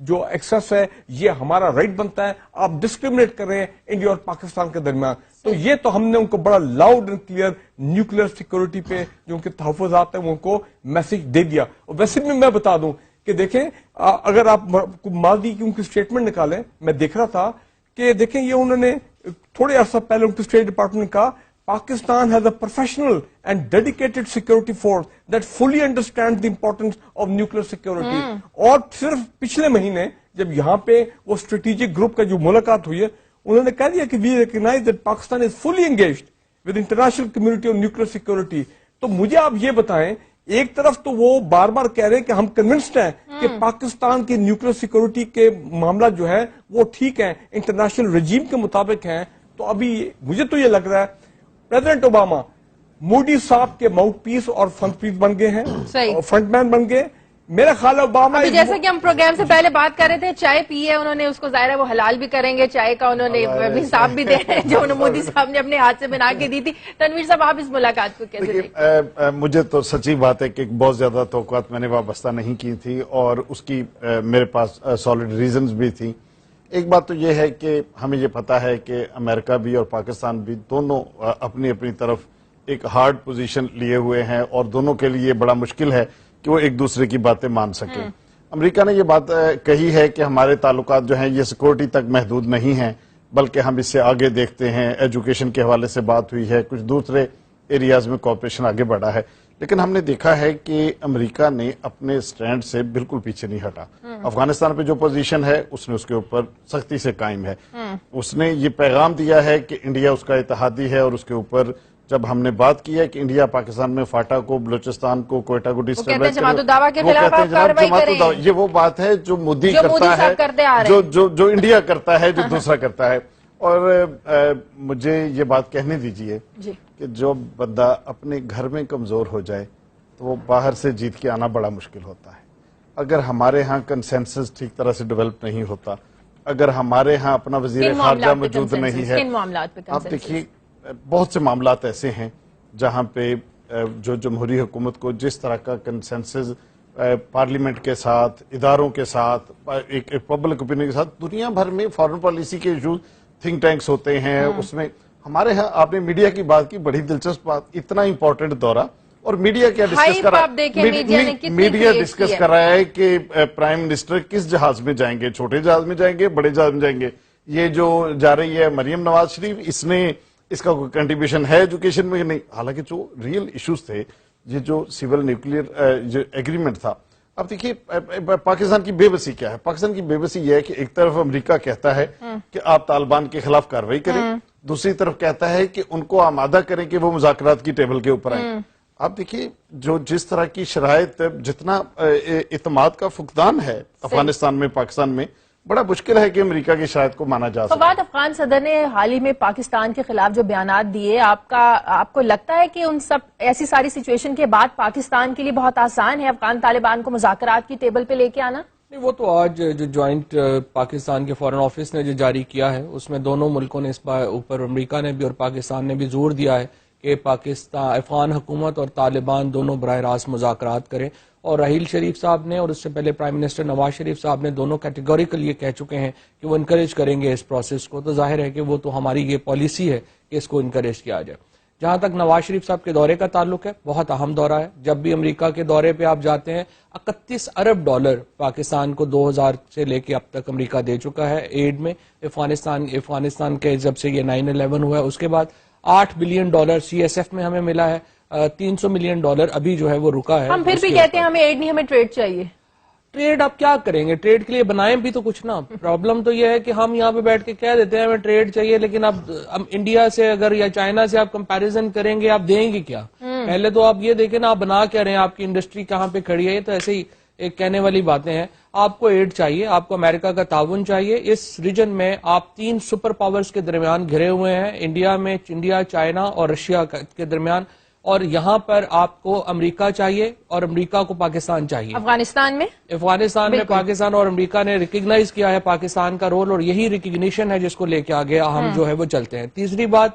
جو ایکسس ہے یہ ہمارا رائٹ بنتا ہے. آپ ڈسکریمنیٹ کر رہے ہیں انڈیا اور پاکستان کے درمیان. تو یہ تو ہم نے ان کو بڑا loud and clear nuclear security پہ جو ان کے تحفظات ہیں وہ ان کو میسج دے دیا. اور ویسے بھی میں بتا دوں کہ دیکھیں اگر آپ ماضی کی ان کی اسٹیٹمنٹ نکالیں, میں دیکھ رہا تھا کہ دیکھیں یہ انہوں نے تھوڑے عرصہ پہلے ان کی اسٹیٹ ڈپارٹمنٹ نے کہا Pakistan has a professional and dedicated security force that fully understands the importance of nuclear security. اور صرف پچھلے مہینے جب یہاں پہ وہ اسٹریٹجک گروپ کا جو ملاقات ہوئی ہے انہوں نے کہہ دیا کہ we recognize that Pakistan is fully engaged with international community on nuclear security. تو مجھے آپ یہ بتائیں, ایک طرف تو وہ بار بار کہہ رہے ہیں کہ ہم کنونسڈ ہیں کہ پاکستان کی نیوکلیر سیکورٹی کے معاملہ جو ہے وہ ٹھیک ہیں, انٹرنیشنل رجیم کے مطابق ہیں. تو ابھی مجھے تو یہ لگ رہا ہے پریزیڈنٹ اوباما مودی صاحب کے ماؤتھ پیس اور فرنٹ پیس بن گئے ہیں, فرنٹ مین بن گئے. میرا خیال ہے اوباما جیسا کہ ہم پروگرام سے پہلے بات کر رہے تھے, چائے پی ہے انہوں نے, اس کو ظاہر ہے وہ حلال بھی کریں گے, چائے کا انہوں نے حساب بھی دے جو انہوں مودی صاحب نے اپنے ہاتھ سے بنا کے دی تھی. تنویر صاحب آپ اس ملاقات کو کیسے دیکھیں؟ مجھے تو سچی بات ہے کہ بہت زیادہ توقعات میں نے وابستہ نہیں کی تھی اور اس کی میرے پاس سالڈ ریزنز بھی تھیں. ایک بات تو یہ ہے کہ ہمیں یہ پتا ہے کہ امریکہ بھی اور پاکستان بھی دونوں اپنی اپنی طرف ایک ہارڈ پوزیشن لیے ہوئے ہیں اور دونوں کے لیے بڑا مشکل ہے کہ وہ ایک دوسرے کی باتیں مان سکیں. امریکہ نے یہ بات کہی ہے کہ ہمارے تعلقات جو ہیں یہ سیکورٹی تک محدود نہیں ہیں بلکہ ہم اس سے آگے دیکھتے ہیں. ایجوکیشن کے حوالے سے بات ہوئی ہے, کچھ دوسرے ایریاز میں کوآپریشن آگے بڑھا ہے, لیکن ہم نے دیکھا ہے کہ امریکہ نے اپنے سٹینڈ سے بالکل پیچھے نہیں ہٹا. افغانستان پہ جو پوزیشن ہے اس نے اس کے اوپر سختی سے قائم ہے. اس نے یہ پیغام دیا ہے کہ انڈیا اس کا اتحادی ہے اور اس کے اوپر جب ہم نے بات کی ہے کہ انڈیا پاکستان میں فاٹا کو, بلوچستان کو, کوئٹہ کو ڈسٹربیوٹ یہ وہ بات ہے جو مودی کرتا ہے, جو انڈیا کرتا ہے, جو دوسرا کرتا ہے. اور مجھے یہ بات کہنے دیجئے کہ جو بندہ اپنے گھر میں کمزور ہو جائے تو وہ باہر سے جیت کے آنا بڑا مشکل ہوتا ہے. اگر ہمارے ہاں کنسنسس ٹھیک طرح سے ڈیولپ نہیں ہوتا, اگر ہمارے ہاں اپنا وزیر خارجہ موجود نہیں ہے, آپ دیکھیے بہت سے معاملات ایسے ہیں جہاں پہ جو جمہوری حکومت کو جس طرح کا کنسنسس پارلیمنٹ کے ساتھ, اداروں کے ساتھ, ایک پبلک اوپینین کے ساتھ, دنیا بھر میں فارن پالیسی کے ایشوز تھنک ٹینکس ہوتے ہیں, اس میں ہمارے ہاں آپ نے میڈیا کی بات کی, بڑی دلچسپ بات, اتنا امپورٹنٹ دورہ, اور میڈیا کیا ڈسکس کر رہا ہے, میڈیا ڈسکس کر رہا ہے کہ پرائم منسٹر کس جہاز میں جائیں گے, چھوٹے جہاز میں جائیں گے, بڑے جہاز میں جائیں گے. یہ جو جا رہی ہے مریم نواز شریف, اس کا کوئی کنٹریبیوشن ہے ایجوکیشن میں نہیں, حالانکہ جو ریئل ایشوز تھے, یہ جو سول نیوکلیئر جو ایگریمنٹ تھا. اب دیکھیے پاکستان کی بے بسی کیا ہے. پاکستان کی بے بسی یہ ہے کہ ایک طرف امریکہ کہتا ہے کہ آپ طالبان کے خلاف کارروائی کریں, دوسری طرف کہتا ہے کہ ان کو آمادہ کریں کہ وہ مذاکرات کی ٹیبل کے اوپر آئیں. آپ دیکھیے جس طرح کی شرائط, جتنا اعتماد کا فقدان ہے افغانستان میں, پاکستان میں, بڑا مشکل ہے کہ امریکہ کی شرائط کو مانا جا سکے. فواد, افغان صدر نے حال ہی میں پاکستان کے خلاف جو بیانات دیے, آپ کو لگتا ہے کہ ان سب ایسی ساری سچویشن کے بعد پاکستان کے لیے بہت آسان ہے افغان طالبان کو مذاکرات کی ٹیبل پہ لے کے آنا؟ نہیں, وہ تو آج جو جوائنٹ پاکستان کے فارن آفس نے جو جاری کیا ہے اس میں دونوں ملکوں نے اس اوپر, امریکہ نے بھی اور پاکستان نے بھی زور دیا ہے کہ پاکستان, افغان حکومت اور طالبان دونوں براہ راست مذاکرات کریں. اور راحیل شریف صاحب نے اور اس سے پہلے پرائم منسٹر نواز شریف صاحب نے دونوں کیٹیگوریکل یہ کہہ چکے ہیں کہ وہ انکریج کریں گے اس پروسیس کو. تو ظاہر ہے کہ وہ تو ہماری یہ پالیسی ہے کہ اس کو انکریج کیا جائے. جہاں تک نواز شریف صاحب کے دورے کا تعلق ہے, بہت اہم دورہ ہے. جب بھی امریکہ کے دورے پہ آپ جاتے ہیں, 31 ارب ڈالر پاکستان کو 2000 سے لے کے اب تک امریکہ دے چکا ہے ایڈ میں. افغانستان کے جب سے یہ 9/11 ہوا ہے اس کے بعد $8 بلین CSF میں ہمیں ملا ہے. $300 ملین ابھی جو ہے وہ رکا ہے. ہم پھر بھی کہتے ہیں ہمیں ایڈ نہیں, ہمیں ٹریڈ چاہیے. ٹریڈ آپ کیا کریں گے, ٹریڈ کے لیے بنائیں بھی تو کچھ نا. پرابلم تو یہ ہے کہ ہم یہاں پہ بیٹھ کے کہہ دیتے ہیں ہمیں ٹریڈ چاہیے, لیکن اب انڈیا سے اگر یا چائنا سے آپ کمپیریزن کریں گے, آپ دیں گے کیا؟ پہلے تو آپ یہ دیکھیں نا, آپ بنا کیا رہے ہیں, آپ کی انڈسٹری کہاں پہ کھڑی ہے. یہ تو ایسے ہی ایک کہنے والی باتیں ہیں. آپ کو ایڈ چاہیے, آپ کو امریکہ کا تعاون چاہیے. اس ریجن میں آپ 3 سپر پاورز کے درمیان گھرے ہوئے ہیں, انڈیا, چائنا اور رشیا کے درمیان, اور یہاں پر آپ کو امریکہ چاہیے اور امریکہ کو پاکستان چاہیے. افغانستان میں پاکستان اور امریکہ نے ریکگنائز کیا ہے پاکستان کا رول, اور یہی ریکگنیشن ہے جس کو لے کے آگے ہم جو ہے وہ چلتے ہیں. تیسری بات,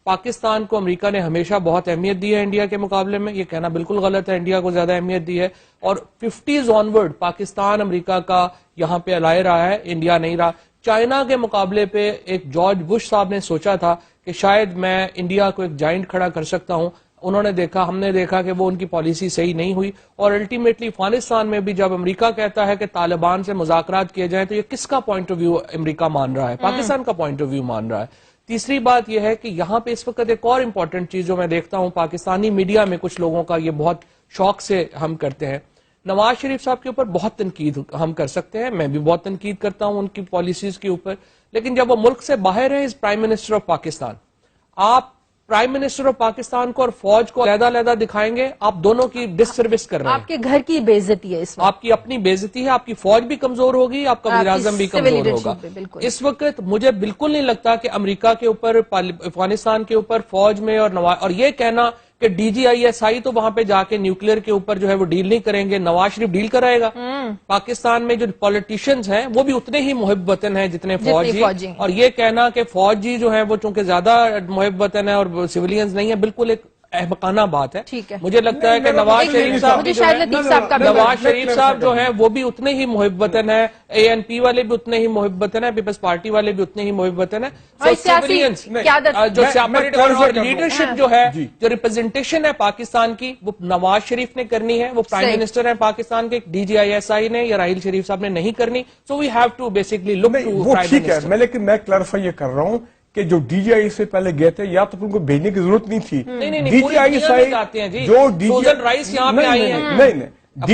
پاکستان کو امریکہ نے ہمیشہ بہت اہمیت دی ہے انڈیا کے مقابلے میں، یہ کہنا بالکل غلط ہے، انڈیا کو زیادہ اہمیت دی ہے، اور 50s آنورڈ پاکستان امریکہ کا یہاں پہ الائے رہا ہے، انڈیا نہیں رہا۔ چائنا کے مقابلے پہ ایک جارج بش صاحب نے سوچا تھا کہ شاید میں انڈیا کو ایک جائنٹ کھڑا کر سکتا ہوں، انہوں نے دیکھا، ہم نے دیکھا کہ وہ ان کی پالیسی صحیح نہیں ہوئی، اور الٹیمیٹلی افغانستان میں بھی جب امریکہ کہتا ہے کہ طالبان سے مذاکرات کیے جائیں تو یہ کس کا پوائنٹ آف ویو امریکہ مان رہا ہے؟ پاکستان کا پوائنٹ آف ویو مان رہا ہے۔ تیسری بات یہ ہے کہ یہاں پہ اس وقت ایک اور امپورٹنٹ چیز جو میں دیکھتا ہوں پاکستانی میڈیا میں کچھ لوگوں کا یہ بہت شوق سے ہم کرتے ہیں، نواز شریف صاحب کے اوپر بہت تنقید ہم کر سکتے ہیں، میں بھی بہت تنقید کرتا ہوں ان کی پالیسیز کے اوپر، لیکن جب وہ ملک سے باہر ہیں، is prime minister of Pakistan, آپ پرائم منسٹر آف پاکستان کو اور فوج کو علیحدہ علیحدہ دکھائیں گے، آپ دونوں کی ڈس سروس کر رہے ہیں، آپ کے گھر کی بے عزتی ہے اس وقت، آپ کی اپنی بے عزتی ہے، آپ کی فوج بھی کمزور ہوگی، آپ کا وزیر اعظم بھی کمزور ہوگا۔ اس وقت مجھے بالکل نہیں لگتا کہ امریکہ کے اوپر، افغانستان کے اوپر فوج میں اور یہ کہنا کہ D G I S I تو وہاں پہ جا کے نیوکلیر کے اوپر جو ہے وہ ڈیل نہیں کریں گے، نواز شریف ڈیل کرائے گا۔ پاکستان میں جو پولیٹیشینز ہیں وہ بھی اتنے ہی محب وطن ہیں جتنے فوجی، اور یہ کہنا کہ فوجی جو ہیں وہ چونکہ زیادہ محب وطن ہیں اور سویلینز نہیں ہیں، بالکل ایک احمقانہ بات ہے۔ مجھے لگتا ہے کہ نواز شریف صاحب جو ہیں وہ بھی اتنے ہی محب وطن ہیں، اے این پی والے بھی اتنے ہی محب وطن ہیں، پیپلز پارٹی والے بھی اتنے ہی محب وطن ہیں۔ جو لیڈرشپ جو ہے، جو ریپرزنٹیشن ہے پاکستان کی، وہ نواز شریف نے کرنی ہے، وہ پرائم منسٹر ہیں پاکستان کے، D G I S I نے یا راحیل شریف صاحب نے نہیں کرنی، so we have to basically look to prime minister. لیکن میں کلیریفائی یہ کر رہا ہوں کہ جو ڈی جی آئی سے پہلے گئے تھے یا تو ان کو بھیجنے کی ضرورت نہیں تھی، ڈی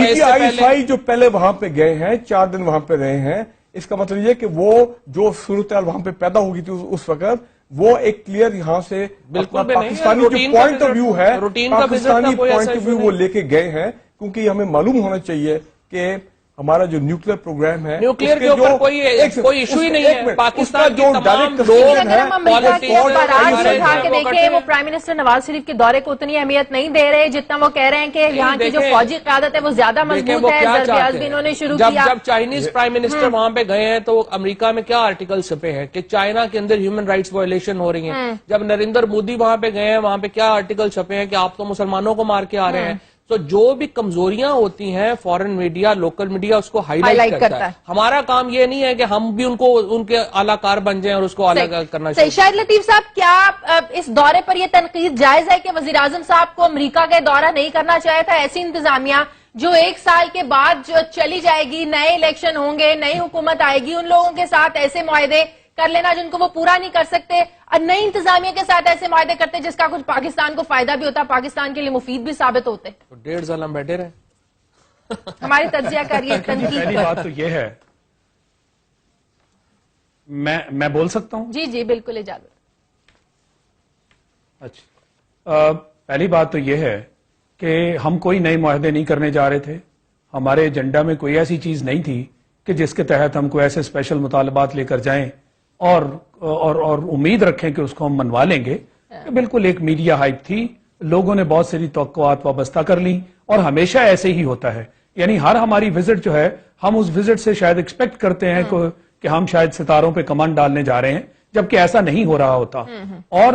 جی آئی آئی جو پہلے وہاں پہ گئے ہیں، 4 دن وہاں پہ رہے ہیں، اس کا مطلب یہ کہ وہ جو صورتحال وہاں پہ پیدا ہوگی تھی اس وقت، وہ ایک کلیئر یہاں سے پاکستانی جو پوائنٹ آف ویو ہے، پاکستانی پوائنٹ آف ویو وہ لے کے گئے ہیں، کیونکہ ہمیں معلوم ہونا چاہیے کہ ہمارا جو نیوکلیر پروگرام ہے، نیوکلیر کے اوپر کوئی ایشو ہی نہیں ہے، پاکستان جو ڈائریکٹ دیکھیں وہ پرائم منسٹر نواز شریف کے دورے کو اتنی اہمیت نہیں دے رہے جتنا وہ کہہ رہے ہیں کہ یہاں کی جو فوجی قیادت ہے وہ زیادہ مضبوط ہے، ضربیاز بھی انہوں نے شروع کیا۔ جب چائنیز پرائم منسٹر وہاں پہ گئے ہیں تو امریکہ میں کیا آرٹیکل چھپے ہیں کہ چائنا کے اندر ہیومن رائٹس وائلیشن ہو رہی ہیں، جب نریندر مودی وہاں پہ گئے ہیں وہاں پہ کیا آرٹیکل چھپے ہیں کہ آپ تو مسلمانوں کو مار کے آ رہے ہیں۔ تو جو بھی کمزوریاں ہوتی ہیں فورن میڈیا، لوکل میڈیا اس کو ہائی لائٹ کرتا ہے، ہمارا کام یہ نہیں ہے کہ ہم بھی ان کے اعلی کار بن جائیں اور اس کو اعلی کرنا چاہیے۔ شاہد لطیف صاحب، کیا اس دورے پر یہ تنقید جائز ہے کہ وزیر اعظم صاحب کو امریکہ کا دورہ نہیں کرنا چاہیے تھا؟ ایسی انتظامیہ جو 1 سال کے بعد جو چلی جائے گی، نئے الیکشن ہوں گے، نئی حکومت آئے گی، ان لوگوں کے ساتھ ایسے معاہدے کر لینا جن کو وہ پورا نہیں کر سکتے، اور نئی انتظامیہ کے ساتھ ایسے معاہدے کرتے جس کا کچھ پاکستان کو فائدہ بھی ہوتا، پاکستان کے لیے مفید بھی ثابت ہوتے۔ 1.5 سال ہم بیٹھے رہے، ہماری تجزیہ کریے تنقید پہلی بات تو یہ ہے، میں بول سکتا ہوں؟ جی جی بالکل اجازت۔ اچھا، پہلی بات تو یہ ہے کہ ہم کوئی نئے معاہدے نہیں کرنے جا رہے تھے، ہمارے ایجنڈا میں کوئی ایسی چیز نہیں تھی کہ جس کے تحت ہم کوئی ایسے اسپیشل مطالبات لے کر جائیں اور امید رکھیں کہ اس کو ہم منوا لیں گے۔ بالکل ایک میڈیا ہائپ تھی، لوگوں نے بہت ساری توقعات وابستہ کر لیں، اور ہمیشہ ایسے ہی ہوتا ہے، یعنی ہر ہماری وزٹ جو ہے ہم اس وزٹ سے شاید ایکسپیکٹ کرتے ہیں کہ ہم شاید ستاروں پہ کمان ڈالنے جا رہے ہیں، جبکہ ایسا نہیں ہو رہا ہوتا۔ اور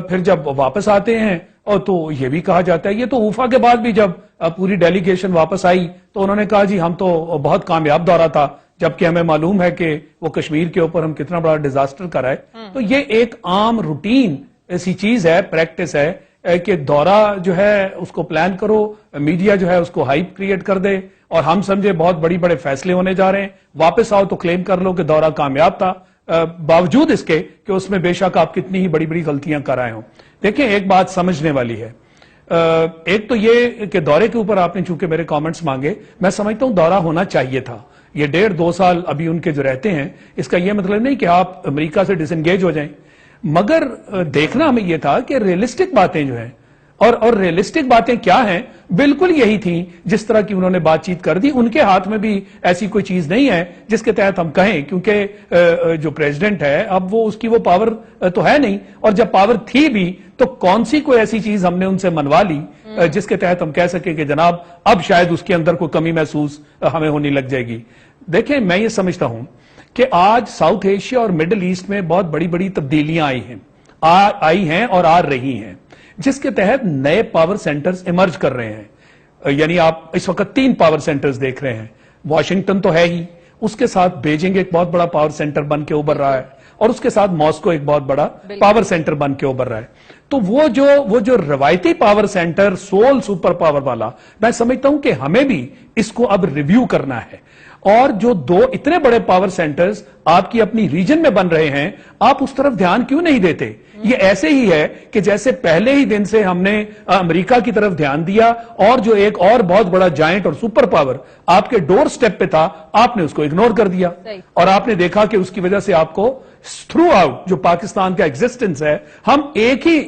پھر جب واپس آتے ہیں اور تو یہ بھی کہا جاتا ہے، یہ تو اوفا کے بعد بھی جب پوری ڈیلیگیشن واپس آئی تو انہوں نے کہا جی ہم تو بہت کامیاب دورہ تھا، جبکہ ہمیں معلوم ہے کہ وہ کشمیر کے اوپر ہم کتنا بڑا ڈیزاسٹر کرائے۔ تو یہ ایک عام روٹین ایسی چیز ہے، پریکٹس ہے کہ دورہ جو ہے اس کو پلان کرو، میڈیا جو ہے اس کو ہائپ کریٹ کر دے، اور ہم سمجھے بہت بڑے فیصلے ہونے جا رہے ہیں، واپس آؤ تو کلیم کر لو کہ دورہ کامیاب تھا، باوجود اس کے کہ اس میں بے شک آپ کتنی ہی بڑی غلطیاں کر آئے ہوں۔ دیکھیں ایک بات سمجھنے والی ہے، ایک تو یہ کہ دورے کے اوپر آپ نے چونکہ میرے کامنٹس مانگے، میں سمجھتا ہوں دورہ ہونا چاہیے تھا۔ یہ 1.5-2 سال ابھی ان کے جو رہتے ہیں، اس کا یہ مطلب نہیں کہ آپ امریکہ سے ڈس انگیج ہو جائیں، مگر دیکھنا ہمیں یہ تھا کہ ریئلسٹک باتیں جو ہیں، اور ریئلسٹک باتیں کیا ہیں، بالکل یہی تھیں جس طرح کی انہوں نے بات چیت کر دی۔ ان کے ہاتھ میں بھی ایسی کوئی چیز نہیں ہے جس کے تحت ہم کہیں، کیونکہ جو پریزیڈنٹ ہے اب وہ اس کی وہ پاور تو ہے نہیں، اور جب پاور تھی بھی تو کون سی کوئی ایسی چیز ہم نے ان سے منوا لی جس کے تحت ہم کہہ سکیں کہ جناب اب شاید اس کے اندر کوئی کمی محسوس ہمیں ہونی لگ جائے گی۔ دیکھیں میں یہ سمجھتا ہوں کہ آج ساؤتھ ایشیا اور مڈل ایسٹ میں بہت بڑی تبدیلیاں آئی ہیں۔ آئی ہیں اور آ رہی ہیں، جس کے تحت نئے پاور سینٹرز ایمرج کر رہے ہیں. یعنی آپ اس وقت 3 پاور سینٹرز دیکھ رہے ہیں. واشنگٹن تو ہے ہی، اس کے ساتھ بیجنگ ایک بہت بڑا پاور سینٹر بن کے ابھر رہا ہے، اور اس کے ساتھ ماسکو ایک بہت بڑا پاور سینٹر بن کے ابھر رہا ہے. تو وہ جو روایتی power centre civil super power والا، میں سمجھتا ہوں کہ ہمیں بھی اس کو اب ریویو کرنا ہے. اور جو 2 اتنے بڑے پاور سینٹرز آپ کی اپنی ریجن میں بن رہے ہیں، آپ اس طرف دھیان کیوں نہیں دیتے؟ یہ ایسے ہی ہے کہ جیسے پہلے ہی دن سے ہم نے امریکہ کی طرف دھیان دیا، اور جو ایک اور بہت بڑا جائنٹ اور سپر پاور آپ کے ڈور سٹیپ پہ تھا، آپ نے اس کو اگنور کر دیا. اور آپ نے دیکھا کہ اس کی وجہ سے آپ کو تھرو آؤٹ جو پاکستان کا ایگزسٹنس ہے، ہم ایک ہی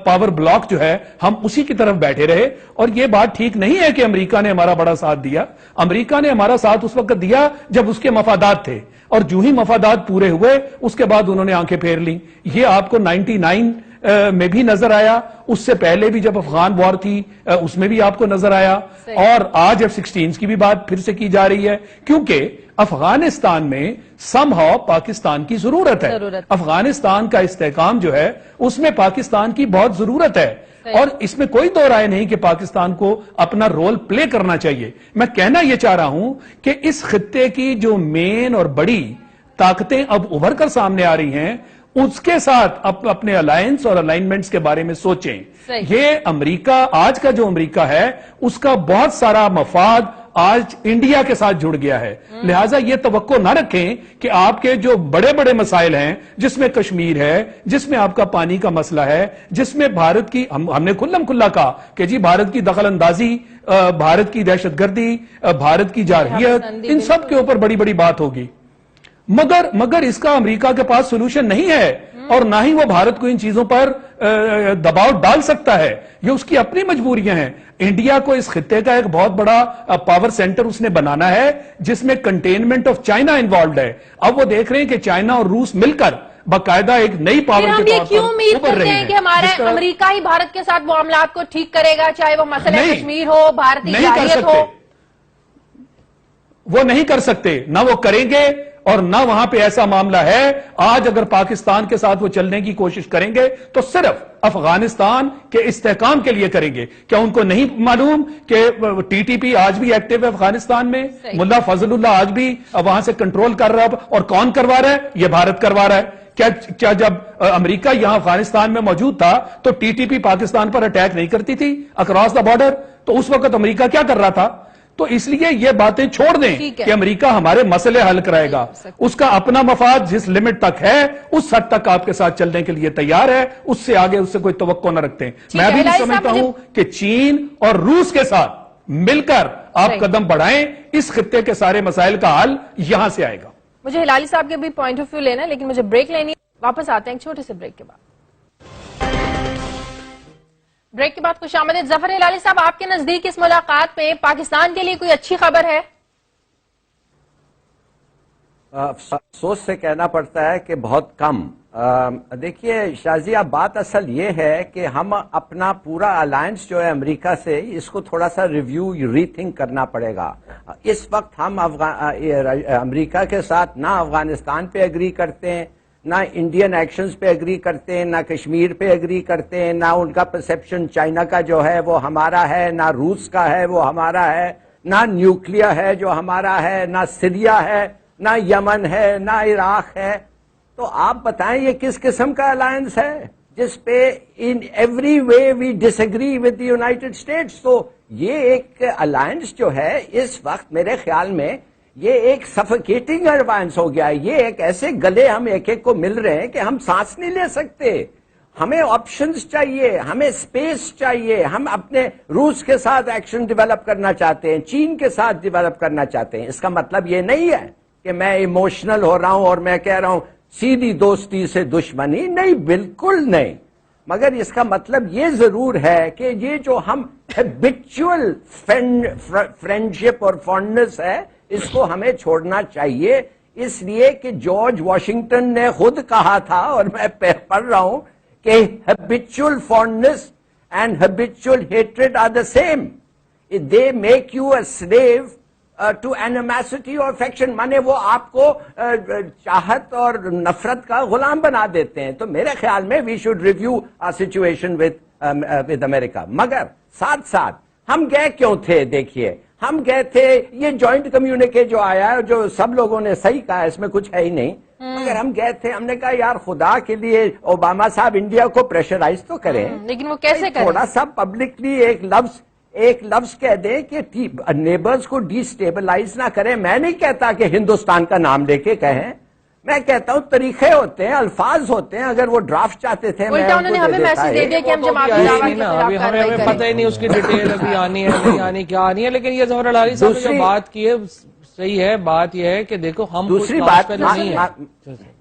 پاور بلاک جو ہے ہم اسی کی طرف بیٹھے رہے. اور یہ بات ٹھیک نہیں ہے کہ امریکہ نے ہمارا بڑا ساتھ دیا. امریکہ نے ہمارا ساتھ اس وقت دیا جب اس کے مفادات تھے، اور جو ہی مفادات پورے ہوئے اس کے بعد انہوں نے آنکھیں پھیر لیں. یہ آپ کو 99 میں بھی نظر آیا، اس سے پہلے بھی جب افغان وار تھی اس میں بھی آپ کو نظر آیا، اور آج F-16 کی بھی بات پھر سے کی جا رہی ہے، کیونکہ افغانستان میں سم ہاؤ پاکستان کی ضرورت ہے. افغانستان کا استحکام جو ہے اس میں پاکستان کی بہت ضرورت ہے، اور اس میں کوئی دو رائے نہیں کہ پاکستان کو اپنا رول پلے کرنا چاہیے. میں کہنا یہ چاہ رہا ہوں کہ اس خطے کی جو مین اور بڑی طاقتیں اب ابھر کر سامنے آ رہی ہیں، اس کے ساتھ اپنے الائنس اور الائنمنٹس کے بارے میں سوچیں. یہ امریکہ، آج کا جو امریکہ ہے، اس کا بہت سارا مفاد آج انڈیا کے ساتھ جڑ گیا ہے. لہٰذا یہ توقع نہ رکھیں کہ آپ کے جو بڑے بڑے مسائل ہیں، جس میں کشمیر ہے، جس میں آپ کا پانی کا مسئلہ ہے، جس میں بھارت کی ہم نے کھلم کھلا کہا کہ جی بھارت کی دخل اندازی، بھارت کی دہشت گردی، بھارت کی جارحیت، ان سب کے اوپر بڑی بڑی بات ہوگی. مگر اس کا امریکہ کے پاس سولوشن نہیں ہے، اور نہ ہی وہ بھارت کو ان چیزوں پر دباؤ ڈال سکتا ہے. یہ اس کی اپنی مجبوریاں ہیں. انڈیا کو اس خطے کا ایک بہت بڑا پاور سینٹر اس نے بنانا ہے، جس میں کنٹینمنٹ آف چائنا انوالوڈ ہے. اب وہ دیکھ رہے ہیں کہ چائنا اور روس مل کر باقاعدہ ایک نئی پاور کے طور پر کیوں امید کرتے ہیں کہ ہمارا امریکہ ہی بھارت کے ساتھ معاملات کو ٹھیک کرے گا، چاہے وہ مسئلہ کشمیر ہو، بھارتی جارحیت ہو؟ وہ نہیں کر سکتے، نہ وہ کریں گے، اور نہ وہاں پہ ایسا معاملہ ہے. آج اگر پاکستان کے ساتھ وہ چلنے کی کوشش کریں گے تو صرف افغانستان کے استحکام کے لیے کریں گے. کیا ان کو نہیں معلوم کہ TTP آج بھی ایکٹیو ہے افغانستان میں؟ ملا فضل اللہ آج بھی وہاں سے کنٹرول کر رہا ہے، اور کون کروا رہا ہے؟ یہ بھارت کروا رہا ہے. کیا جب امریکہ یہاں افغانستان میں موجود تھا تو TTP پاکستان پر اٹیک نہیں کرتی تھی اکراس دا بارڈر؟ تو اس وقت امریکہ کیا کر رہا تھا؟ تو اس لیے یہ باتیں چھوڑ دیں کہ امریکہ ہمارے مسئلے حل کرائے گا. اس کا اپنا مفاد جس لمٹ تک ہے اس حد تک آپ کے ساتھ چلنے کے لیے تیار ہے، اس سے آگے اس سے کوئی توقع نہ رکھتے ہیں. میں بھی سمجھتا ہوں کہ چین اور روس کے ساتھ مل کر آپ قدم بڑھائیں، اس خطے کے سارے مسائل کا حل یہاں سے آئے گا. مجھے ہلالی صاحب کے بھی پوائنٹ آف ویو لینا ہے، لیکن مجھے بریک لینی ہے. واپس آتے ہیں ایک چھوٹے سے بریک کے بعد. بریک کے بعد خوش آمدید. ظفر ہلالی صاحب، آپ کے نزدیک اس ملاقات میں پاکستان کے لیے کوئی اچھی خبر ہے؟ افسوس سے کہنا پڑتا ہے کہ بہت کم. دیکھیے شازیہ، بات اصل یہ ہے کہ ہم اپنا پورا الائنس جو ہے امریکہ سے، اس کو تھوڑا سا ریویو ری تھنک کرنا پڑے گا. اس وقت ہم امریکہ کے ساتھ نہ افغانستان پہ اگری کرتے ہیں، نہ انڈین ایکشنز پہ اگری کرتے ہیں، نہ کشمیر پہ اگری کرتے ہیں، نہ ان کا پرسپشن چائنا کا جو ہے وہ ہمارا ہے، نہ روس کا ہے وہ ہمارا ہے، نہ نیوکلیر ہے جو ہمارا ہے، نہ سیریا ہے، نہ یمن ہے، نہ عراق ہے. تو آپ بتائیں یہ کس قسم کا الائنس ہے جس پہ in every way we disagree with the United States? تو یہ ایک الائنس جو ہے اس وقت میرے خیال میں یہ ایک سفکیٹنگ الائنس ہو گیا ہے. یہ ایک ایسے گلے ہم ایک ایک کو مل رہے ہیں کہ ہم سانس نہیں لے سکتے. ہمیں آپشنز چاہیے، ہمیں سپیس چاہیے. ہم اپنے روس کے ساتھ ایکشن ڈیولپ کرنا چاہتے ہیں، چین کے ساتھ ڈیولپ کرنا چاہتے ہیں. اس کا مطلب یہ نہیں ہے کہ میں ایموشنل ہو رہا ہوں اور میں کہہ رہا ہوں سیدھی دوستی سے دشمنی. نہیں، بالکل نہیں. مگر اس کا مطلب یہ ضرور ہے کہ یہ جو ہم ہیبچول فرینڈشپ اور فونڈنس ہے اس کو ہمیں چھوڑنا چاہیے. اس لیے کہ جارج واشنگٹن نے خود کہا تھا، اور میں پڑھ رہا ہوں، کہ habitual fondness and habitual hatred are the same. They make you a slave to animosity اور افیکشن، مانے وہ آپ کو چاہت اور نفرت کا غلام بنا دیتے ہیں. تو میرے خیال میں we should review situation with امریکہ. مگر ساتھ ساتھ ہم گئے کیوں تھے؟ دیکھیے ہم گئے تھے، یہ جوائنٹ کمیونیکے جو آیا ہے، جو سب لوگوں نے صحیح کہا، اس میں کچھ ہے ہی نہیں، مگر ہم گئے تھے، ہم نے کہا یار خدا کے لیے اوباما صاحب انڈیا کو پریشرائز تو کریں، لیکن وہ کیسے کریں؟ تھوڑا سا پبلکلی ایک لفظ کہہ دیں کہ نیبرز کو ڈی سٹیبلائز نہ کریں. میں نہیں کہتا کہ ہندوستان کا نام لے کے کہیں، میں کہتا ہوں طریقے ہوتے ہیں، الفاظ ہوتے ہیں. اگر وہ ڈرافٹ چاہتے تھے الٹا انہوں نے ہمیں میسج دے دیا کہ ہم جماعت دعویٰ کے خلاف کارروائی ہمیں کریں. پتہ ہی نہیں اس کی ڈیٹیل ابھی آنی ہے نہیں آنی کیا آنی ہے. لیکن یہ ظفر الحالی صاحب نے جو بات کی ہے صحیح ہے. بات یہ ہے کہ دیکھو ہم دوسری بات نہیں ہے.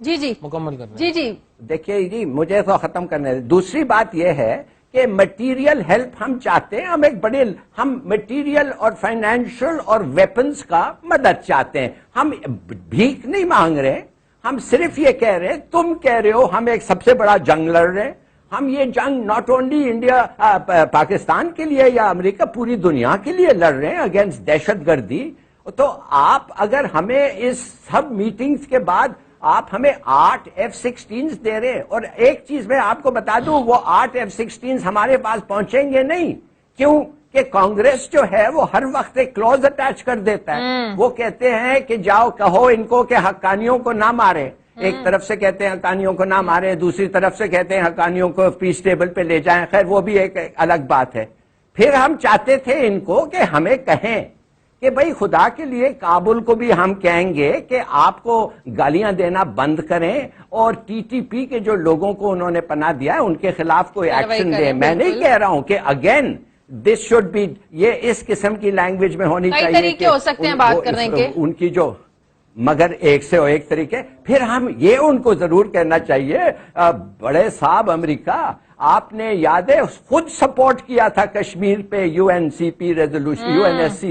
جی مکمل کرنا جی دیکھیے جی مجھے تو ختم کرنے دیں. دوسری بات یہ ہے کہ مٹیریل ہیلپ ہم چاہتے ہیں، ہم مٹیریل اور فائنینشل اور ویپنز کا مدد چاہتے ہیں. ہم بھیک نہیں مانگ رہے، ہم صرف یہ کہہ رہے ہیں، تم کہہ رہے ہو ہم ایک سب سے بڑا جنگ لڑ رہے ہیں. ہم یہ جنگ ناٹ اونلی انڈیا پاکستان کے لیے یا امریکہ، پوری دنیا کے لیے لڑ رہے ہیں اگینسٹ دہشت گردی. تو آپ اگر ہمیں اس سب میٹنگز کے بعد آپ ہمیں 8 F-16 دے رہے ہیں، اور ایک چیز میں آپ کو بتا دوں، وہ 8 F-16 ہمارے پاس پہنچیں گے نہیں. کیوں کہ کانگریس جو ہے وہ ہر وقت ایک کلوز اٹیچ کر دیتا ہے. وہ کہتے ہیں کہ جاؤ کہو ان کو کہ حقانیوں کو نہ مارے. ایک طرف سے کہتے ہیں حقانیوں کو نہ مارے، دوسری طرف سے کہتے ہیں حقانیوں کو پیس ٹیبل پہ لے جائیں. خیر وہ بھی ایک الگ بات ہے. پھر ہم چاہتے تھے ان کو کہ ہمیں کہیں کہ بھئی خدا کے لیے کابل کو بھی ہم کہیں گے کہ آپ کو گالیاں دینا بند کریں، اور ٹی ٹی پی کے جو لوگوں کو انہوں نے پناہ دیا ہے ان کے خلاف کوئی ایکشن دیں. میں نہیں کہہ رہا ہوں کہ اگین دس شوڈ بی، یہ اس قسم کی لینگویج میں ہونی چاہیے. کئی طریقے ہو سکتے ہیں بات کرنے کے، ان کی جو، مگر ایک سے ایک طریقے. پھر ہم یہ ان کو ضرور کہنا چاہیے، بڑے صاحب امریکہ آپ نے یاد ہے خود سپورٹ کیا تھا کشمیر پہ UNSC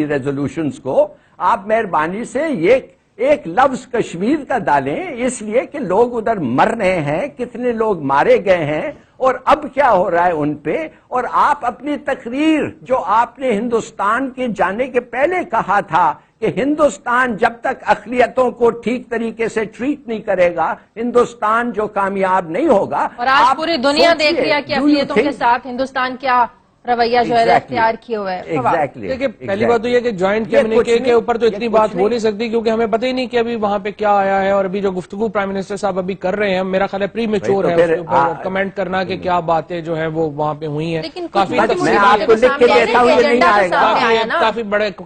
ریزولوشنز کو. آپ مہربانی سے یہ ایک لفظ کشمیر کا ڈالیں، اس لیے کہ لوگ ادھر مر رہے ہیں، کتنے لوگ مارے گئے ہیں، اور اب کیا ہو رہا ہے ان پہ. اور آپ اپنی تقریر جو آپ نے ہندوستان کے جانے کے پہلے کہا تھا کہ ہندوستان جب تک اقلیتوں کو ٹھیک طریقے سے ٹریٹ نہیں کرے گا، ہندوستان جو کامیاب نہیں ہوگا. اور آج پوری دنیا دیکھ رہی ہے کہ اقلیتوں کے ساتھ ہندوستان کیا رویہ جو ہے اختیار کیے ہوئے ہے. دیکھیے پہلی بات تو یہ کہ جوائنٹ کمیونیکے کے اوپر تو اتنی بات ہو نہیں سکتی، کیونکہ ہمیں پتہ ہی نہیں کہ ابھی وہاں پہ کیا آیا ہے. اور ابھی جو گفتگو پرائم منسٹر صاحب ابھی کر رہے ہیں، میرا خیال ہے پری میچور ہے اس کے اوپر کمنٹ کرنا کہ کیا باتیں جو ہیں وہ وہاں پہ ہوئی ہیں.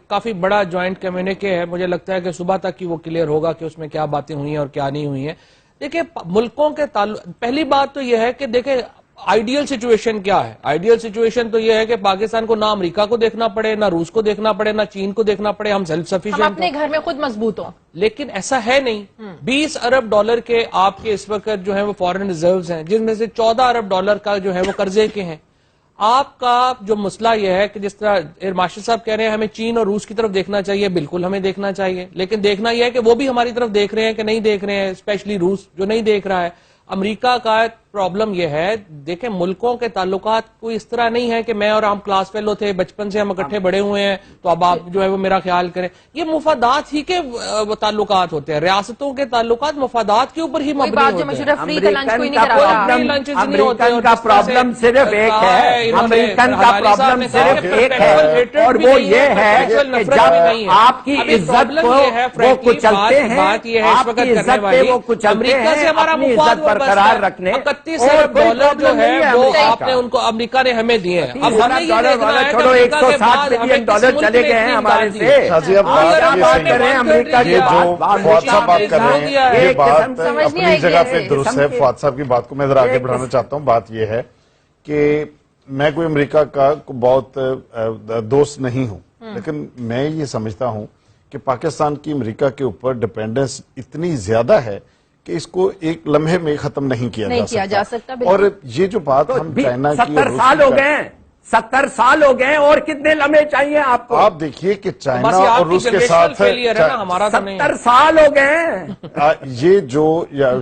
کافی بڑا جوائنٹ کمیونیکے ہے. مجھے لگتا ہے کہ صبح تک ہی وہ کلیئر ہوگا کہ اس میں کیا باتیں ہوئی ہیں اور کیا نہیں ہوئی ہیں. دیکھیں ملکوں کے تعلق، پہلی بات تو یہ ہے کہ دیکھیں آئیڈیل سچویشن کیا ہے. آئیڈیل سچویشن تو یہ ہے کہ پاکستان کو نہ امریکہ کو دیکھنا پڑے، نہ روس کو دیکھنا پڑے، نہ چین کو دیکھنا پڑے، ہم سیلف سفیشینٹ، ہم اپنے گھر میں خود مضبوط ہوں. لیکن ایسا ہے نہیں. 20 ارب ڈالر کے آپ کے اس وقت جو ہے وہ فورن ریزروز ہیں، جن میں سے 14 ارب ڈالر کا جو ہے وہ قرضے کے ہیں. آپ کا جو مسئلہ یہ ہے کہ جس طرح ایئر مارشل صاحب کہہ رہے ہیں ہمیں چین اور روس کی طرف دیکھنا چاہیے، بالکل ہمیں دیکھنا چاہیے، لیکن دیکھنا یہ ہے کہ وہ بھی ہماری طرف دیکھ رہے ہیں کہ نہیں دیکھ رہے ہیں، اسپیشلی روس جو نہیں دیکھ رہا ہے. امریکہ کا پرابلم یہ ہے، دیکھیں ملکوں کے تعلقات کوئی اس طرح نہیں ہے کہ میں اور ہم کلاس فیلو تھے، بچپن سے ہم اکٹھے بڑے ہوئے ہیں تو اب آپ جو ہے وہ میرا خیال کریں. یہ مفادات ہی کے تعلقات ہوتے ہیں. ریاستوں کے تعلقات مفادات کے اوپر ہی مبنی ہوتے ہیں. امریکن کا پرابلم صرف ایک ہے، امریکن کا پرابلم صرف ایک ہے، اور وہ یہ ہے کہ جب آپ کی عزت کو وہ کچلتے ہیں، آپ کی عزت پہ وہ کچلتے ہیں، اپنی عزت برقرار رکھنے. 31 ارب ڈالر جو ہے وہ آپ نے ان کو امریکہ نے ہمیں دیے ہیں. اب ہمیں یہ دیکھنا ہے کہ امریکہ کے بعد ہمیں $160 چلے گئے ہیں ہمارے سے. امریکہ کی جو فواد صاحب بات کر رہے ہیں یہ بات اپنی جگہ پہ درست ہے. فواد صاحب کی بات کو میں ذرا آگے بڑھانا چاہتا ہوں. بات یہ ہے کہ میں کوئی امریکہ کا بہت دوست نہیں ہوں، لیکن میں یہ سمجھتا ہوں کہ پاکستان کی امریکہ کے اوپر ڈپینڈنس اتنی زیادہ ہے کہ اس کو ایک لمحے میں ختم نہیں کیا جا سکتا. اور یہ جو بات ہم چائنا کی 70 سال ہو گئے ہیں، 70 سال ہو گئے اور کتنے لمحے چاہیے آپ کو؟ آپ دیکھیے کہ چائنا اور روس کے ساتھ ہمارا 70 سال ہو گئے ہیں. یہ جو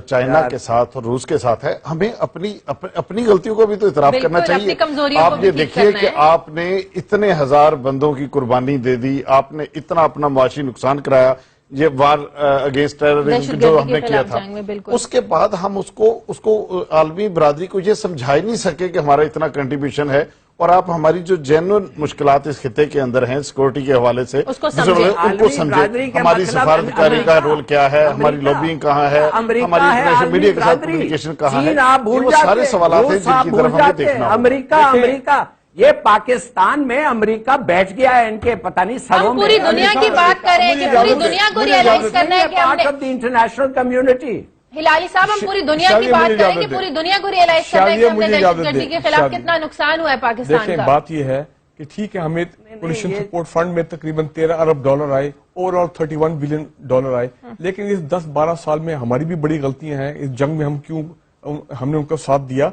چائنا کے ساتھ اور روس کے ساتھ ہے، ہمیں اپنی غلطیوں کو بھی تو اعتراف کرنا چاہیے. اپنی کمزوریوں کو آپ بھی یہ ٹھیک دیکھیے کرنا کہ ہے. آپ نے اتنے ہزار بندوں کی قربانی دے دی، آپ نے اتنا اپنا معاشی نقصان کرایا، یہ وار اگینسٹ ٹیررزم جو ہم نے کیا تھا، اس کے بعد ہم اس کو عالمی برادری کو یہ سمجھا ہی نہیں سکے کہ ہمارا اتنا کنٹریبیوشن ہے. اور آپ ہماری جو جینوئن مشکلات اس خطے کے اندر ہیں سیکورٹی کے حوالے سے، اس کو ان کو سمجھے. ہماری سفارتکاری کا رول کیا ہے، ہماری لابینگ کہاں ہے، ہماری انٹرنیشنل میڈیا کے ساتھ کمیونیکیشن کہاں ہے، وہ سارے سوالات ہیں جن کی طرف ہمیں دیکھنا ہوگا. امریکہ یہ پاکستان میں امریکہ بیٹھ گیا ہے ان کے پتہ نہیں سروں ہم پوری دنیا کی بات کر رہے ہیں کہ پوری دنیا کو ریئلائز کرنا ہے کہ ہم نے انٹرنیشنل کمیونٹی. ہلالی صاحب ہم پوری دنیا کی بات کریں کہ پوری دنیا کو ریئلائز کرنا ہے کہ ہم نے دہشت گردی کے خلاف کتنا نقصان ہوا ہے پاکستان دیکھیں کا. بات یہ ہے کہ ٹھیک ہے ہمیں پولیشن سپورٹ فنڈ میں تقریباً 13 ارب ڈالر آئے، اوور آل 31 بلین ڈالر آئے، لیکن اس 10-12 سال میں ہماری بھی بڑی غلطیاں ہیں. اس جنگ میں ہم نے ان کا ساتھ دیا.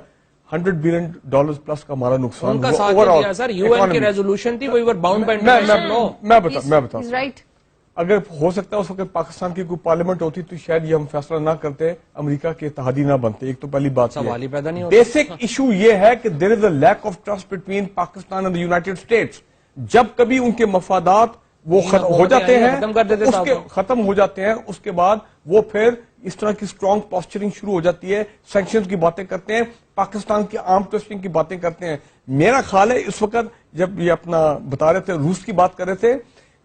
100 بلین ڈالر پلس کا ہمارا نقصان ان کا ساتھ دیا سر. UN کی ریزولوشن تھی، وی ور باؤنڈ بائی انٹرنیشنل لا. میں بتا اگر ہو سکتا ہے اس وقت پاکستان کی کوئی پارلیمنٹ ہوتی تو شاید یہ ہم فیصلہ نہ کرتے، امریکہ کے اتحادی نہ بنتے. ایک تو پہلی بات سوال ہی پیدا نہیں ہوتا. بیسک ایشو یہ ہے کہ there is a lack of trust between Pakistan and United States. جب کبھی ان کے مفادات وہ ہو جاتے ہیں، ختم ہو جاتے ہیں، اس کے بعد وہ پھر اس طرح کی اسٹرانگ پوسچرنگ شروع ہو جاتی ہے، سینکشنز کی باتیں کرتے ہیں، پاکستان کی آرم ٹوسٹنگ کی باتیں کرتے ہیں. میرا خیال ہے اس وقت جب یہ اپنا بتا رہے تھے روس کی بات کر رہے تھے،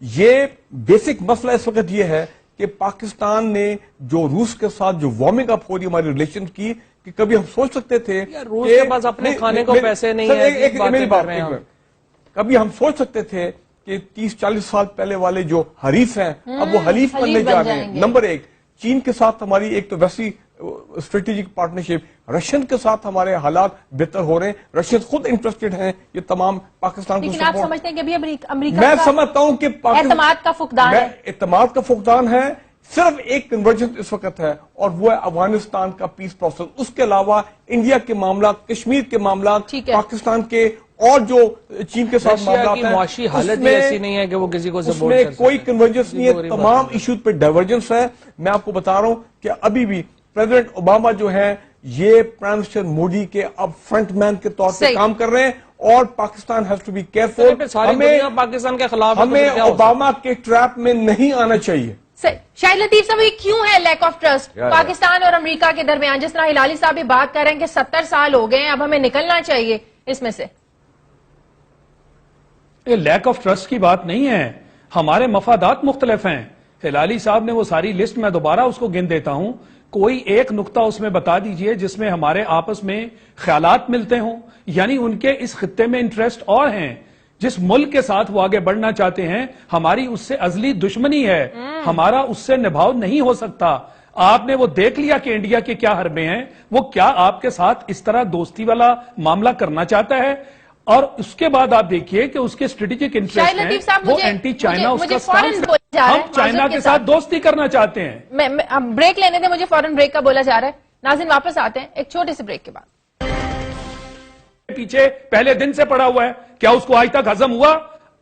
یہ بیسک مسئلہ اس وقت یہ ہے کہ پاکستان نے جو روس کے ساتھ جو وارمنگ اپ ہو رہی ہماری ریلیشن کی، کہ کبھی ہم سوچ سکتے تھے روس کے پاس اپنے کھانے کو پیسے نہیں ہیں. میری بات کبھی ہم سوچ سکتے تھے کہ 30-40 سال پہلے والے جو حریف ہیں اب وہ حلیف بننے جا رہے ہیں. نمبر ایک، چین کے ساتھ ہماری ایک تو ویسی اسٹریٹجک پارٹنرشپ، رشین کے ساتھ ہمارے حالات بہتر ہو رہے ہیں، رشین خود انٹرسٹڈ ہیں یہ تمام پاکستان کو. لیکن آپ سمجھتے ہیں کہ ابھی امریکہ میں سمجھتا ہوں کہ اعتماد کا فقدان ہے. اعتماد کا فقدان ہے. صرف ایک کنورجنس اس وقت ہے اور وہ ہے افغانستان کا پیس پروسیس. اس کے علاوہ انڈیا کے معاملات، کشمیر کے معاملات، پاکستان کے اور جو چین کے ساتھ معاملات ہیں، معاشی حالت ایسی نہیں ہے کہ وہ کسی کو سپورٹ کرے. اس میں کوئی کنورجنس نہیں ہے، تمام ایشوز پہ ڈائیورجنس ہے. میں آپ کو بتا رہا ہوں کہ ابھی بھی پریزیڈنٹ اوباما جو ہیں یہ پرائم منسٹر مودی کے اب فرنٹ مین کے طور پہ کام کر رہے ہیں اور Pakistan has to be careful. Pakistan کے خلاف ہمیں اوباما کے ٹریپ میں نہیں آنا چاہیے. شاہد لطیف صاحب، یہ کیوں ہے لیک آف ٹرسٹ پاکستان اور امریکہ کے درمیان؟ جس طرح ہلالی صاحب بھی بات کر رہے ہیں کہ 70 سال ہو گئے ہیں، اب ہمیں نکلنا چاہیے اس میں سے. یہ لیک آف ٹرسٹ کی بات نہیں ہے، ہمارے مفادات مختلف ہیں. ہلالی صاحب نے وہ ساری لسٹ، میں دوبارہ اس کو گن دیتا ہوں. کوئی ایک نقطہ اس میں بتا دیجئے جس میں ہمارے آپس میں خیالات ملتے ہوں، یعنی ان کے اس خطے میں انٹرسٹ اور ہیں. جس ملک کے ساتھ وہ آگے بڑھنا چاہتے ہیں، ہماری اس سے ازلی دشمنی ہے، ہمارا اس سے نبھاؤ نہیں ہو سکتا. آپ نے وہ دیکھ لیا کہ انڈیا کے کیا حربے ہیں، وہ کیا آپ کے ساتھ اس طرح دوستی والا معاملہ کرنا چاہتا ہے. اور اس کے بعد آپ دیکھیے کہ اس کے اسٹریٹجک انٹرسٹ ہیں، وہ اینٹی چائنا اس کا سٹانس ہے. ہم چائنا کے ساتھ دوستی کرنا چاہتے ہیں. بریک لینے دیں، مجھے فوراً بریک کا بولا جا رہا ہے. ناظرین واپس آتے ہیں ایک چھوٹے سے بریک کے بعد. پیچھے پہلے دن سے پڑا ہوا ہے، کیا اس کو آج تک ہضم ہوا؟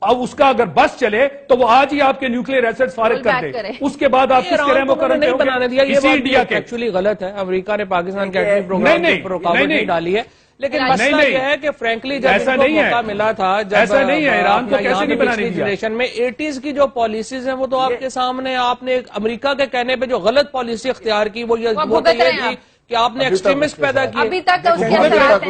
اب اس کا اگر بس چلے تو وہ آج ہی آپ کے نیوکلیئر ایسٹس فارغ کر دے. اس کے بعد آپ کس کرم و کرم نہیں بنانے دیا. اسی انڈیا کے ایکچولی غلط ہے. امریکہ نے پاکستان کے ایٹمی پروگرام پر رکاوٹ نہیں ڈالی ہے، لیکن مسئلہ یہ ہے کہ فرینکلی جب ان کو موقع ملا تھا، جب ایسا نہیں ہے، ایران کو کیسے نہیں بنانے دیا. جنریشن میں 80s کی جو پالیسیز ہیں وہ تو آپ کے سامنے، آپ نے امریکہ کے کہنے پہ جو غلط پالیسی اختیار کی وہ یہ تھی کہ آپ نے ایکسٹریمسٹ پیدا کیے. ابھی تک اس کے اثرات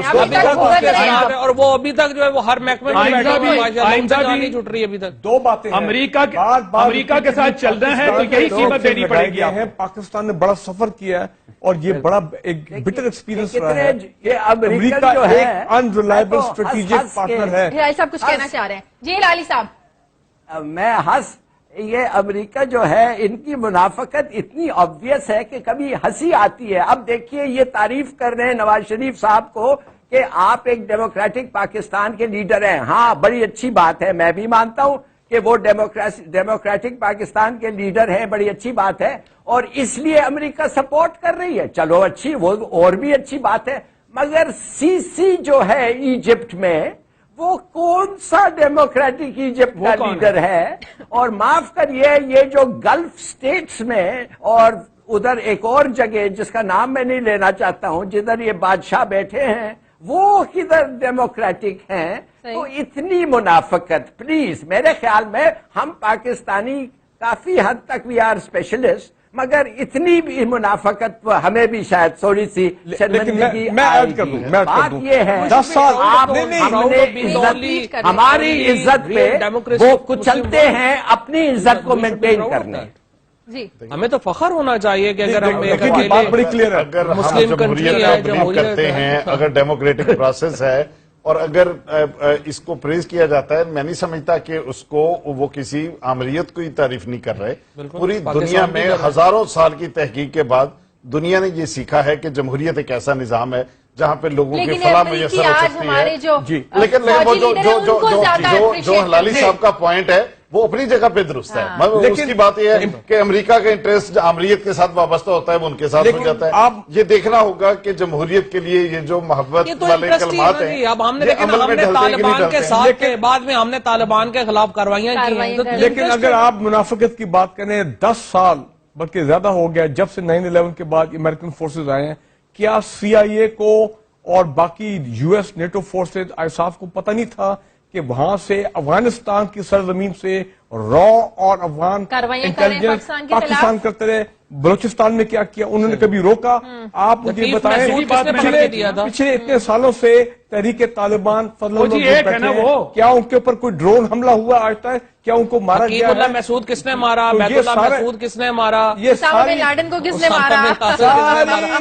ہیں، اور وہ ابھی تک جو ہے وہ ہر محکمے میں نہیں چھوٹ رہی. ابھی تک دو باتیں امریکہ کے ساتھ چل رہے ہیں تو یہی قیمت دینی پڑے گی. پاکستان نے بڑا سفر کیا ہے اور یہ بڑا ایک بٹر ایکسپیرینس رہا ہے. یہ امریکہ امریکہ ایک انریلائبل اسٹریٹجک پارٹنر ہے. ہلالی صاحب کچھ کہنا چاہ رہے ہیں. جی ہلالی صاحب. میں یہ امریکہ جو ہے ان کی منافقت اتنی آبویس ہے کہ کبھی ہنسی آتی ہے. اب دیکھیے یہ تعریف کر رہے ہیں نواز شریف صاحب کو کہ آپ ایک ڈیموکریٹک پاکستان کے لیڈر ہیں. ہاں بڑی اچھی بات ہے، میں بھی مانتا ہوں کہ وہ ڈیموکریٹک پاکستان کے لیڈر ہیں، بڑی اچھی بات ہے اور اس لیے امریکہ سپورٹ کر رہی ہے. چلو اچھی، وہ اور بھی اچھی بات ہے. مگر سی سی جو ہے ایجپٹ میں وہ کون سا ڈیموکریٹک ایجپٹ کا لیڈر ہے؟ اور معاف کریے یہ جو گلف سٹیٹس میں اور ادھر ایک اور جگہ جس کا نام میں نہیں لینا چاہتا ہوں جدھر یہ بادشاہ بیٹھے ہیں وہ کدھر ڈیموکریٹک ہیں؟ تو اتنی منافقت پلیز، میرے خیال میں ہم پاکستانی کافی حد تک وی آر اسپیشلسٹ، مگر اتنی بھی منافقت ہمیں بھی شاید تھوڑی سی شرمندگی میں ایڈ کر دوں، بات یہ ہے 10 سال آپ ہم نے ہماری عزت پہ وہ کچلتے ہیں اپنی عزت کو مینٹین کرنے. جی ہمیں تو فخر ہونا چاہیے کہ اگر ہم ایک دیکھیں بات بڑی کلیئر ہے. اگر ہم مسلم کنٹری جمہوریت ہے، کا بلیو کرتے ہیں، اگر ڈیموکریٹک پروسیس ہے اور اگر اس کو پریز کیا جاتا ہے، میں نہیں سمجھتا کہ اس کو وہ کسی آمریت کو ہی تعریف نہیں کر رہے. پوری دنیا میں ہزاروں سال کی تحقیق کے بعد دنیا نے یہ سیکھا ہے کہ جمہوریت ایک ایسا نظام ہے جہاں پہ لوگوں کی فلاح میسر ہو سکتی ہے. لیکن وہ جو ہلالی صاحب کا پوائنٹ ہے وہ اپنی جگہ پہ درست ہے. اس کی بات یہ ہے کہ امریکہ کا انٹرسٹ آمریت کے ساتھ وابستہ ہوتا ہے وہ ان کے ساتھ ہو جاتا ہے. یہ دیکھنا ہوگا کہ جمہوریت کے لیے یہ جو محبت والے کلمات ہیں اب ہم نے طالبان کے ساتھ کے بعد میں ہم نے طالبان کے خلاف کارروائیاں کی ہیں. لیکن اگر آپ منافقت کی بات کریں 10 سال بلکہ زیادہ ہو گیا جب سے 9/11 کے بعد امریکن فورسز آئے ہیں، کیا CIA کو اور باقی US نیٹو فورسز ISAF کو پتہ نہیں تھا کہ وہاں سے افغانستان کی سرزمین سے را اور افغان انٹیلیجنس پاکستان کرتے رہے؟ بلوچستان میں کیا کیا انہوں نے کبھی روکا؟ آپ مجھے بتائیں پچھلے اتنے سالوں سے تحریک طالبان فضل اللہ کیا ان کے اوپر کوئی ڈرون حملہ ہوا آج تک؟ کیا ان کو مارا گیا ہے؟ مسعود کس نے مارا؟ بیت اللہ مسعود کس نے مارا؟ یہ اسامہ بن لادن کو کس نے مارا؟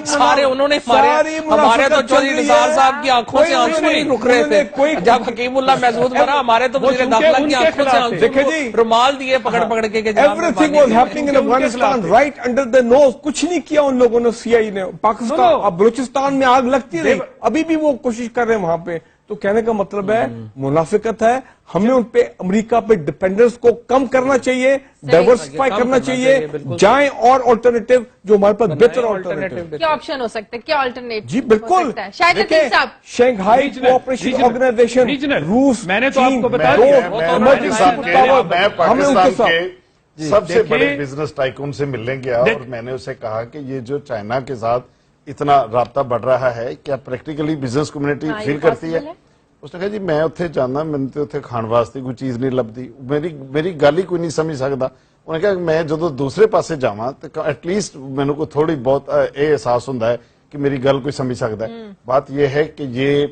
سارے انہوں نے مارے. ہمارے تو چودھری نثار صاحب کی آنکھوں سے آنسو نہیں رک رہے تھے جب حکیم اللہ محمود مرا. ہمارے تو وزیر داخلہ کی آنکھوں سے آنسو رومال دیے پکڑ پکڑ کے. Everything was happening in Afghanistan right under the nose. کچھ نہیں کیا ان لوگوں نے CIA نے. پاکستان اب بلوچستان میں آگ لگتی رہی، ابھی بھی وہ کوشش کر رہے ہیں وہاں پہ. تو کہنے کا مطلب ہے منافقت ہے. ہمیں ان پہ امریکہ پہ ڈیپینڈنس کو کم کرنا چاہیے، ڈائیورسفائی کرنا چاہیے، جائیں اور آلٹرنیٹو جو ہمارے پاس بہتر آلٹرنیٹو. کیا آپشن ہو سکتا ہے؟ کیا آلٹرنیٹ؟ جی بالکل. شاہد عتیق صاحب، شنگھائی کوآپریشن آرگنائزیشن، روس، میں نے تو آپ کو بتا پاکستان کے سب سے بڑے بزنس ٹائکون سے ملنے گیا اور میں نے اسے کہا کہ یہ جو چائنا کے ساتھ اتنا رابطہ بڑھ رہا ہے کیا پریکٹیکلی بزنس کمیونٹی فیل کرتی ہے؟ اس نے کہا جی میں اتنے جانا میں اتنے کھان واسطے کوئی چیز نہیں لبھی، میری گل ہی کوئی نہیں سمجھ سکتا. انہوں نے کہا میں جدو دوسرے پاسے جاواں تو ایٹ لیسٹ مینوں کو تھوڑی بہت یہ احساس ہوندا ہے کہ میری گل کوئی سمجھ سکتا ہے. بات یہ ہے کہ یہ